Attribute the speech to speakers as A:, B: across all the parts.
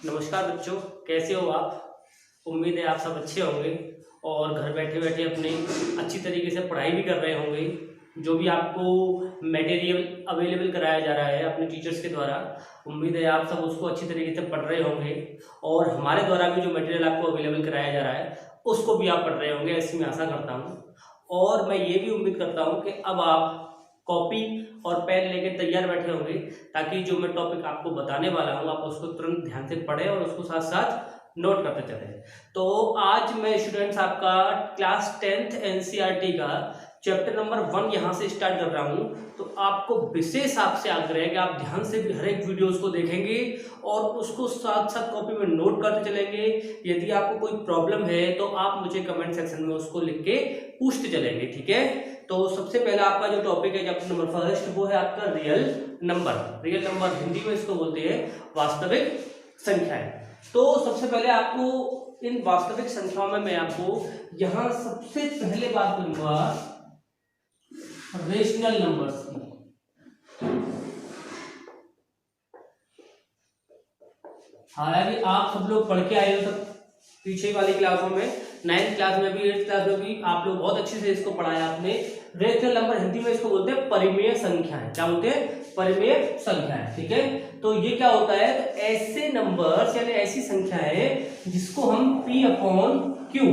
A: नमस्कार बच्चों, कैसे हो आप। उम्मीद है आप सब अच्छे होंगे और घर बैठे बैठे अपनी अच्छी तरीके से पढ़ाई भी कर रहे होंगे। जो भी आपको मटेरियल अवेलेबल कराया जा रहा है अपने टीचर्स के द्वारा, उम्मीद है आप सब उसको अच्छी तरीके से पढ़ रहे होंगे और हमारे द्वारा भी जो मटेरियल आपको अवेलेबल कराया जा रहा है उसको भी आप पढ़ रहे होंगे, ऐसी मैं आशा करता हूँ। और मैं ये भी उम्मीद करता हूँ कि अब आप कॉपी और पेन लेके तैयार बैठे होंगे, ताकि जो मैं टॉपिक आपको बताने वाला हूँ आप उसको तुरंत ध्यान से पढ़ें और उसको साथ साथ नोट करते चलें। तो आज मैं स्टूडेंट्स आपका क्लास 10th एनसीईआरटी का चैप्टर नंबर 1 यहाँ से स्टार्ट कर रहा हूँ। तो आपको विशेष आपसे आग्रह है कि आप ध्यान से भी हर एक वीडियोस को देखेंगे और उसको साथ साथ कॉपी में नोट करते चलेंगे। यदि आपको कोई प्रॉब्लम है तो आप मुझे कमेंट सेक्शन में उसको लिख के पूछते चलेंगे, ठीक है। तो सबसे पहला आपका जो टॉपिक है चैप्टर नंबर फर्स्ट, वो है आपका real number. Real number Hindi में इसको बोलते हैं वास्तविक संख्याएं। तो सबसे पहले आपको इन वास्तविक संख्याओं में मैं आपको यहां सबसे पहले बात करूंगा रेशनल नंबर्स की। हालांकि आप सब लोग पढ़ के आए हो सब पीछे वाली क्लासों में, 9th क्लास में भी 8th क्लास में भी आप लोग बहुत अच्छे से इसको पढ़ाया आपने। रेशनल नंबर हिंदी में इसको बोलते हैं परिमेय संख्याएं। क्या बोलते हैं? परिमेय संख्याएं, ठीक है। तो ये क्या होता है? तो ऐसे नंबर्स यानी ऐसी संख्याएं जिसको हम P अपॉन क्यू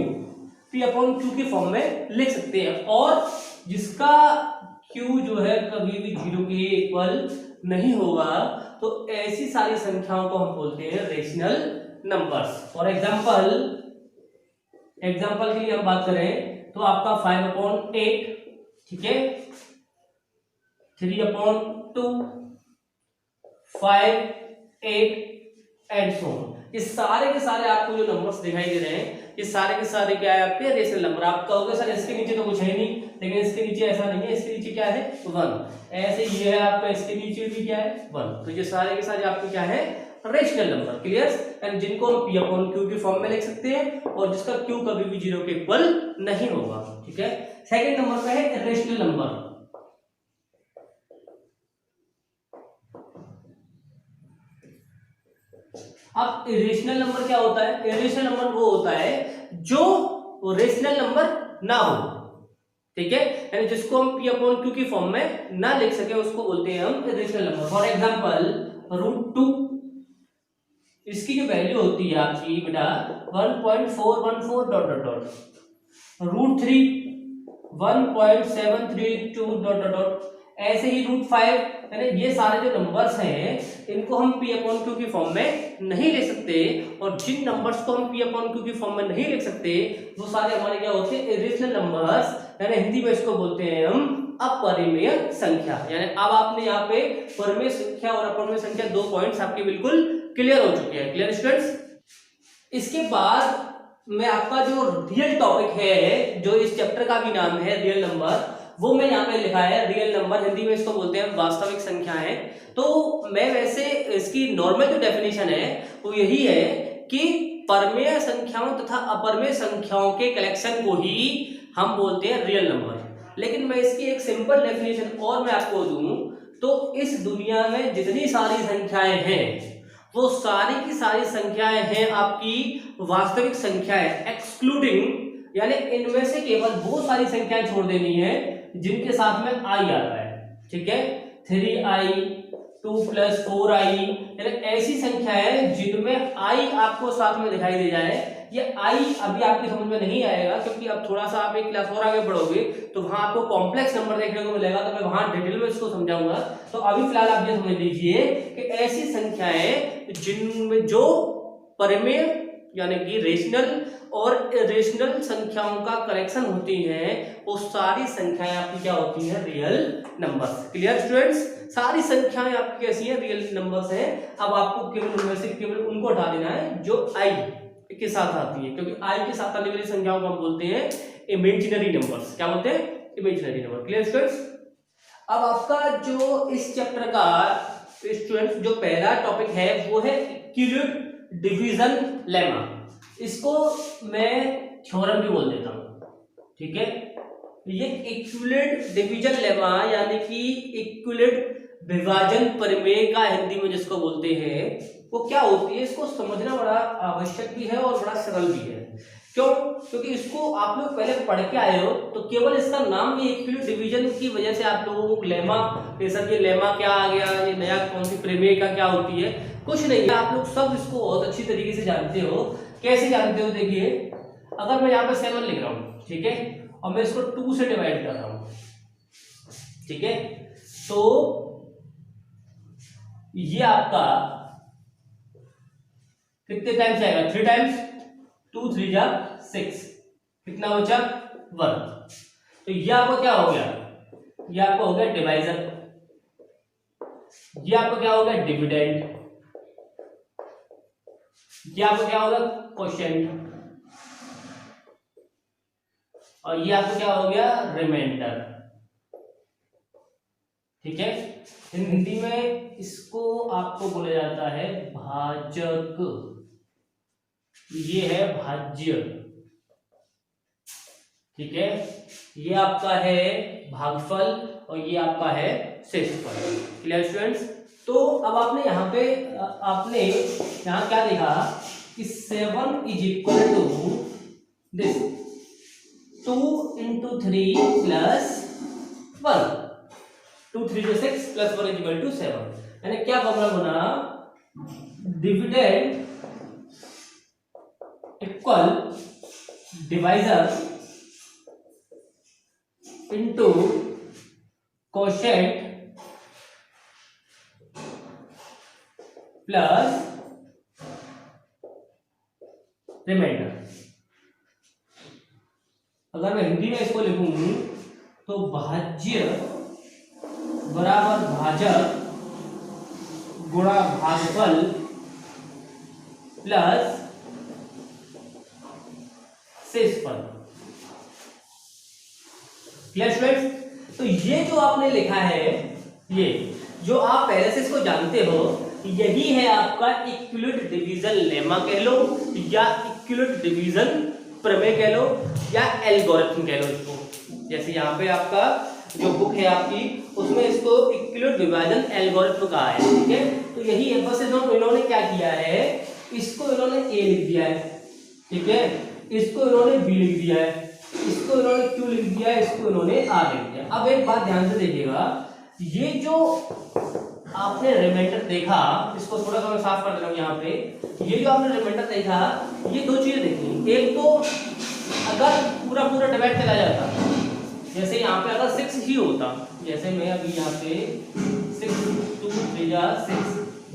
A: के फॉर्म में लिख सकते हैं और जिसका Q जो है कभी भी 0 के इक्वल नहीं होगा, तो ऐसी सारी संख्याओं को हम बोलते हैं रेशनल नंबर्स। फॉर एग्जाम्पल के लिए हम बात करें तो आपका 5/8, ठीक है, 3/2, 5, 8 एंड सो ऑन। ये सारे के सारे आपको जो नंबर्स दिखाई दे रहे हैं, ये सारे के सारे क्या है? आपके रेशनल नंबर। आप कहोगे सर इसके नीचे तो कुछ है नहीं, लेकिन इसके नीचे ऐसा नहीं है, इसके नीचे क्या है? 1। ऐसे ये है आपका, इसके नीचे भी क्या है? 1। तो ये सारे के सारे आपके क्या है? Rational number. क्लियर? एंड जिनको हम P अपॉन Q की फॉर्म में लिख सकते हैं और जिसका Q कभी भी 0 के इक्वल नहीं होगा, ठीक है। सेकंड नंबर पे है इरेशनल नंबर। अब इरेशनल नंबर क्या होता है? इरेशनल नंबर वो होता है जो रेशनल नंबर ना हो, ठीक है, यानी जिसको हम P अपॉन Q की फॉर्म में ना लिख सके उसको बोलते हैं हम इरेशनल नंबर। फॉर एग्जांपल √2, इसकी जो वैल्यू होती है आपकी बेटा 1.414 dot dot dot, √3 1.732 dot dot dot, ऐसे ही √5, यानी ये सारे जो नंबर्स हैं इनको हम P अपॉन Q की फॉर्म में नहीं लिख सकते और जिन नंबर्स को हम P अपॉन Q की फॉर्म में नहीं लिख सकते वो सारे हमारे क्या होते हैं? इरेशनल नंबर्स, यानी हिंदी में इसको बोलते हैं हम अपरिमेय संख्या। यानी अब आपने यहाँ पे परिमेय संख्या और अपरिमेय संख्या 2 पॉइंट्स आपके बिल्कुल क्लियर हो चुके हैं। Clear students? इसके बाद मैं आपका जो रियल टॉपिक है, जो इस चैप्टर का भी नाम है रियल नंबर, वो मैं यहाँ पे लिखा है रियल नंबर, हिंदी में इसको बोलते हैं वास्तविक संख्याएं। तो मैं वैसे इसकी नॉर्मल जो डेफिनेशन है वो यही है कि परमेय संख्याओं तथा अपरमेय संख्याओं के कलेक्शन को ही हम बोलते हैं रियल नंबर। लेकिन मैं इसकी एक सिंपल डेफिनेशन और मैं आपको दूं तो इस दुनिया में जितनी सारी संख्याएं हैं वो सारी की सारी संख्याएं हैं आपकी वास्तविक संख्याएं, एक्सक्लूडिंग, यानी इनमें से केवल वो सारी संख्याएं छोड़ देनी है जिनके साथ में आई आता है, ठीक है। 3i 2 + 4i, यानी ऐसी संख्याएं जिनमें आई आपको साथ में दिखाई दे जाए। ये आई अभी आपकी समझ में नहीं आएगा क्योंकि अब थोड़ा सा आप एक क्लास और आगे बढ़ोगे तो वहां आपको कॉम्प्लेक्स नंबर देखने को मिलेगा, तो मैं वहां डिटेल में इसको समझाऊंगा। तो अभी फिलहाल आप ये समझ लीजिए कि ऐसी संख्याएं जिनमें जो परिमेय यानी कि रेशनल और इरेशनल संख्याओं का कलेक्शन होती हैं, वो सारी संख्याएं आपकी क्या होती हैं? Real numbers. Clear students? सारी संख्याएं आपकी कैसी हैं? रियल नंबर्स हैं। अब आपको केवल उनमें से केवल उनको हटा देना है जो आई के साथ आती है, क्योंकि आई के साथ आने वाली संख्याओं को हम बोलते हैं इमेजिनरी नंबर्स। क्या बोलते हैं? Imaginary number. Clear students? अब आपका जो इस चैप्टर का स्टूडेंट्स जो पहला टॉपिक है वो है इक्विलिब्रियम डिवीजन लेमा। इसको मैं थ्योरम भी बोल देता हूं, ठीक है। ये इक्विलिब्रियम डिवीजन लेमा यानी कि इक्विलिब्रियम विभाजन प्रमेय का हिंदी में जिसको बोलते हैं वो क्या होती है, इसको समझना बड़ा आवश्यक भी है और बड़ा सरल भी है। क्यों? क्योंकि इसको आप लोग पहले पढ़ के आए हो, तो केवल इसका नाम भी इक्विलिब्रियम डिवीजन की वजह से आप लोगों को लेमा, ये सब ये लेमा क्या आ गया, ये नया कौन सी प्रमेय का क्या होती है, कुछ नहीं है। आप लोग सब इसको बहुत अच्छी तरीके से जानते हो। कैसे जानते हो? देखिए, अगर मैं यहाँ पे 7 लिख रहा हूँ, ठीक है, और मैं इसको 2 से डिवाइड कर रहा हूँ, ठीक है, तो ये आपका कितने टाइम्स आएगा? 3 टाइम्स, 2 3 जा 6, कितना बचा? 1। तो ये आपको क्या हो गया? ये आपको हो गया डिवाइजर, ये आपको क्या हो गया? डिविडेंड, ये आपको क्या होगा? क्वोशिएंट, और ये आपको क्या हो गया? रिमाइंडर। ठीक है, हिंदी में इसको आपको बोला जाता है भाजक, ये है भाज्य, ठीक है, ये आपका है भागफल और ये आपका है शेषफल। Clear students? तो अब आपने यहाँ पे आपने यहाँ क्या देखा कि 7 is equal to this 2 into 3 plus 1, 2 3 जो 6 plus 1 is equal to 7। यानी क्या फॉर्मूला बना? Dividend equal divisor into quotient plus remainder. अगर मैं हिंदी में इसको लिखूं तो भाज्य बराबर भाजक गुणा भागफल प्लस शेषफल। Clear students? तो ये जो आपने लिखा है, ये जो आप पहले से इसको जानते हो, यही है आपका इक्विलिब्रियम डिवीजन लेमा कह लो, या इक्विलिब्रियम डिवीजन प्रमेय कह लो, या एल्गोरिथम कह लो इसको। जैसे यहाँ पे आपका जो बुक है आपकी, उसमें इसको इक्विलिब्रियम विभाजन एल्गोरिथम कहा है, ठीक है। तो यही है, बस इन्होंने क्या किया है, इसको इन्होंने ए लिख दिया है, ठीक है, इसको इन्होंने बी लिख दिया है, इसको इन्होंने क्यू लिख दिया है, इसको इन्होंने आर लिख दिया। अब एक बात ध्यान से देखिएगा, ये जो आपने रिमाइंडर देखा, इसको थोड़ा सा मैं साफ कर दे रहा हूँ यहाँ पे, ये जो आपने रिमाइंडर देखा, ये दो चीजें देखी। एक तो अगर पूरा पूरा डिवाइड चला जाता, जैसे यहाँ पे अगर 6 ही होता, जैसे मैं अभी यहाँ पे 6 2 3 जा 6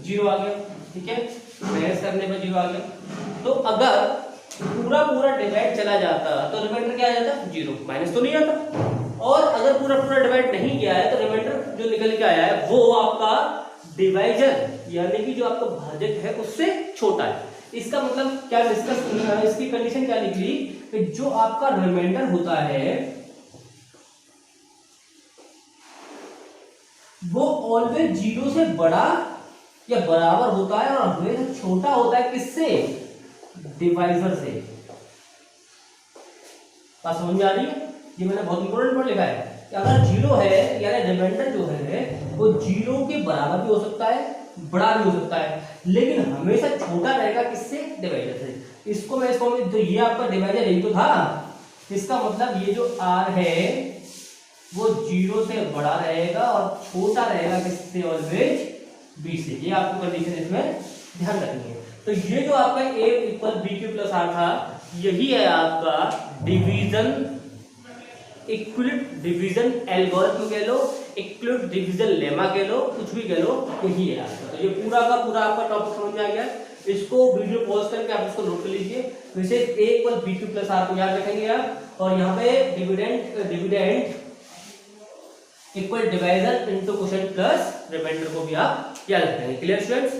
A: 0 आ गया, ठीक है, मैच करने पर 0 आ गया। तो अगर पूरा पूरा डिवाइड चला जाता तो रिमाइंडर क्या आ जाता? 0, माइनस तो नहीं आता। और अगर पूरा पूरा डिवाइड नहीं गया है तो रिमाइंडर जो निकल के आया है वो आपका डिवाइजर यानी कि जो आपका भाजक है उससे छोटा है। इसका मतलब क्या डिस्कस, इसकी कंडीशन क्या निकली कि जो आपका रिमाइंडर होता है वो ऑलवेज 0 से बड़ा या बराबर होता है और हमेशा छोटा होता है किससे? डिवाइजर से। बात समझ में आ रही है? ये मैंने बहुत इंपॉर्टेंट वर्ड लिखा है कि अगर 0 है यानी रिमाइंडर जो है वो 0 के बराबर भी हो सकता है, बड़ा भी हो सकता है, लेकिन हमेशा छोटा रहेगा किससे? डिवाइजर से। इसको मैं इसको तो ये आपका डिवाइजर यही तो था, इसका मतलब ये जो r है वो 0 से बड़ा रहेगा और छोटा रहेगा किससे? ऑलवेज b से। ये आपको कंडीशन इसमें ध्यान रखनी है। तो ये जो आपका a equal B Q plus R था, यही है आपका डिवीजन, इक्विलिब्रियम डिवीजन एल्गोरिथम कह लो, इक्विलिब्रियम डिवीजन लेमा कह लो, कुछ भी कह लो, यही है आपका। तो ये पूरा का पूरा आपका टॉपिक समझ में आ गया। इसको वीडियो पॉज करके आप इसको नोट कर लीजिए। वैसे a equal B Q plus R को याद रखेंगे आप, और यहाँ पे dividend equal divisor into quotient plus remainder को भी आप याद रखेंगे। Clear students?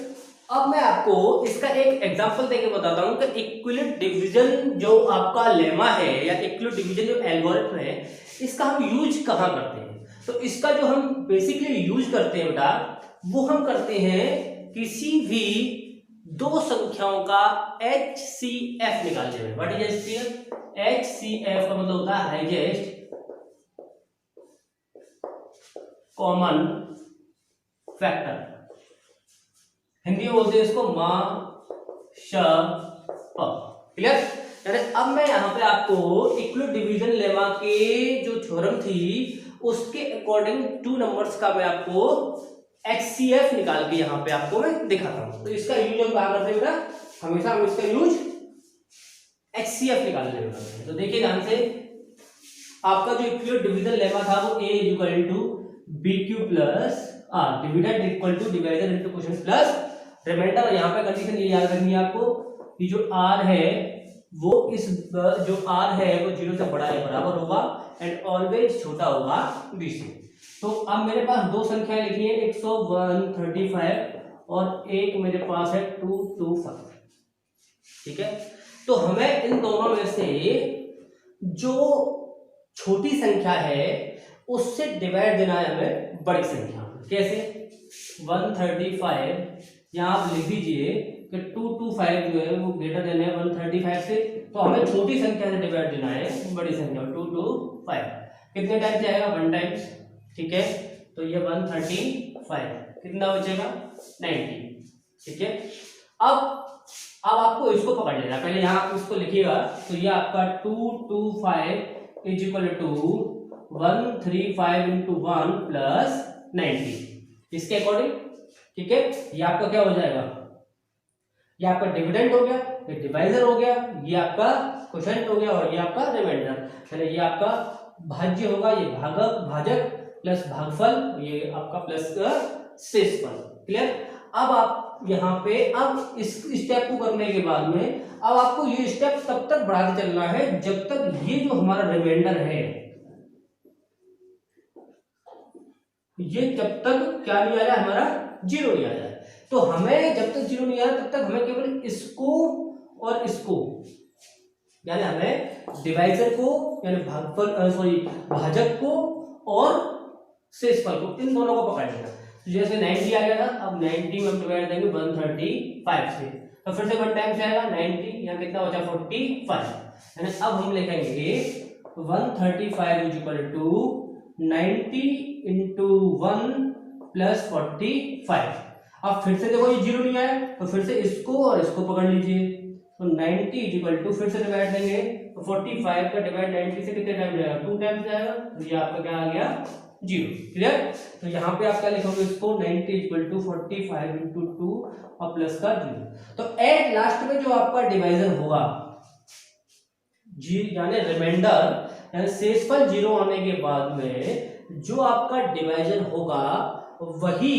A: अब मैं आपको इसका एक एग्जांपल देके बताता हूं कि इक्विलिब्रियम डिवीजन जो आपका लेमा है या इक्विलिब्रियम डिवीजन जो एल्गोरिथम है, इसका हम यूज कहां करते हैं। तो इसका जो हम बेसिकली यूज करते हैं बेटा, वो हम करते हैं किसी भी दो संख्याओं का HCF निकालने में। What is HCF? HCF का मतलब होता है हाईएस्ट कॉमन फैक्टर, हिंदी में बोलते हैं इसको क्लियर। यानी अब मैं यहाँ पे आपको इक्वल डिवीजन लेमा के जो थ्योरम थी उसके अकॉर्डिंग 2 नंबर्स का मैं आपको HCF निकाल के यहाँ पे आपको मैं दिखाता हूँ। तो इसका यूज हम कहा करते हैं बेटा, हमेशा हम इसका यूज HCF निकालने में करते हैं। तो देखिए ध्यान से, आपका जो इक्वल डिवीजन लेमा था वो A equal to BQ plus R, dividend equal to divider into quotient plus remainder. यहाँ पे कंडीशन ये याद रखनी है आपको कि जो R है वो जो R है वो 0 से बड़ा या बराबर होगा एंड ऑलवेज छोटा होगा B से। तो अब मेरे पास 2 संख्याएं लिखी है, 135 और एक मेरे पास है 225, ठीक है। तो हमें इन दोनों में से जो छोटी संख्या है उससे डिवाइड देना है हमें बड़ी संख्या। कैसे? 135 यहाँ आप लिख दीजिए कि 225 जो है वो ग्रेटर देन है 135 से, तो हमें छोटी संख्या से डिवाइड देना है बड़ी संख्या 225। कितने टाइम्स आएगा? 1 टाइम्स, ठीक है। तो ये 135, कितना बचेगा? 90, ठीक है। अब आपको इसको पकड़ लेना, पहले यहाँ आप इसको लिखिएगा। तो ये आपका 225 is equal to 135 into 1 plus 90, इसके अकॉर्डिंग, ठीक है। ये आपका क्या हो जाएगा? ये आपका डिविडेंड हो गया, ये डिवाइजर हो गया, ये आपका क्वोशिएंट हो गया और ये आपका रिमाइंडर। चलिए ये आपका भाज्य होगा, ये भाजक प्लस भागफल, ये आपका प्लस शेषफल। क्लियर। अब आप यहाँ पे अब इस स्टेप को करने के बाद में अब आपको ये स्टेप तब तक बढ़ाते चलना है जब तक ये जो हमारा रिमाइंडर है ये जब तक क्या नहीं आ जाए, हमारा 0 नहीं आ जाए। तो हमें जब तक 0 नहीं आ रहा तब तक हमें केवल इसको और इसको, यानी हमें डिवाइजर को यानी भाजक को और शेषफल को, इन दोनों को पकड़ लेना। तो जैसे 90 आ गया था, अब 90 में हम डिवाइड देंगे 135 से, तो फिर से 1 टाइम से आएगा 90, यहाँ कितना बचा? 45। यानी अब हम लिखेंगे 135 is equal to 90 into 1 plus 45। अब फिर से देखो ये 0 नहीं आया, तो फिर से इसको और इसको पकड़ लीजिए। तो 90 इज इक्वल टू, फिर से डिवाइड देंगे तो 45 का डिवाइड 90 से कितने टाइम जाएगा? 2 टाइम जाएगा। तो ये आपका क्या आ गया? 0। क्लियर। तो यहाँ पे आप क्या लिखोगे इसको? 90 इक्वल टू 45 इंटू 2 और प्लस का 0। तो एट लास्ट में जो आपका डिवाइजर होगा यानी रिमाइंडर यानी शेषफल 0 होने के बाद में जो आपका डिवाइजर होगा वही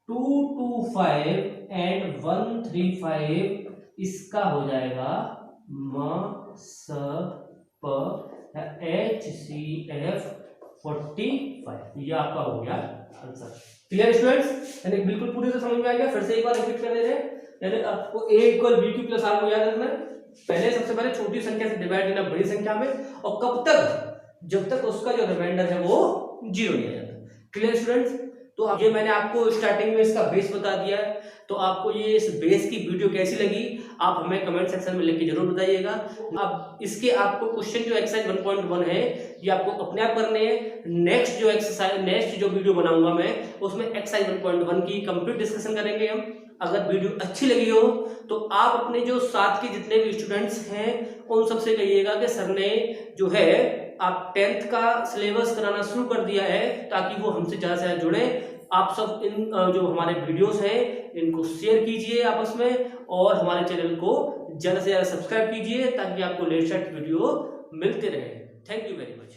A: 225 एंड 135 इसका हो जाएगा HCF 45। ये आपका हो गया आंसर। Clear students? यानी बिल्कुल पूरी से समझ में आ गया। फिर से एक बार रिपीट कर दे रहे हैं, यानी आपको A equal BQ plus R को याद रखना है। पहले सबसे पहले छोटी संख्या से डिवाइड देना बड़ी संख्या में, और कब तक? जब तक उसका जो रिमाइंडर है वो 0 नहीं आ जाता। Clear students? तो अब ये मैंने आपको स्टार्टिंग में इसका बेस बता दिया है। तो आपको ये इस बेस की वीडियो कैसी लगी आप हमें कमेंट सेक्शन में लिख के जरूर बताइएगा। अब इसके आपको क्वेश्चन जो एक्सरसाइज 1.1 है ये आपको अपने आप करने हैं। नेक्स्ट जो वीडियो बनाऊंगा मैं उसमें एक्सरसाइज 1.1 की कंप्लीट डिस्कशन करेंगे हम। अगर वीडियो अच्छी लगी हो तो आप अपने जो साथ के जितने भी स्टूडेंट्स हैं उन सबसे कहिएगा कि सर ने जो है आप 10th का सिलेबस कराना शुरू कर दिया है, ताकि वो हमसे ज़्यादा से ज़्यादा जुड़े। आप सब इन जो हमारे वीडियोस हैं इनको शेयर कीजिए आपस में, और हमारे चैनल को ज़्यादा से ज़्यादा सब्सक्राइब कीजिए ताकि आपको लेटेस्ट वीडियो मिलते रहे। Thank you very much.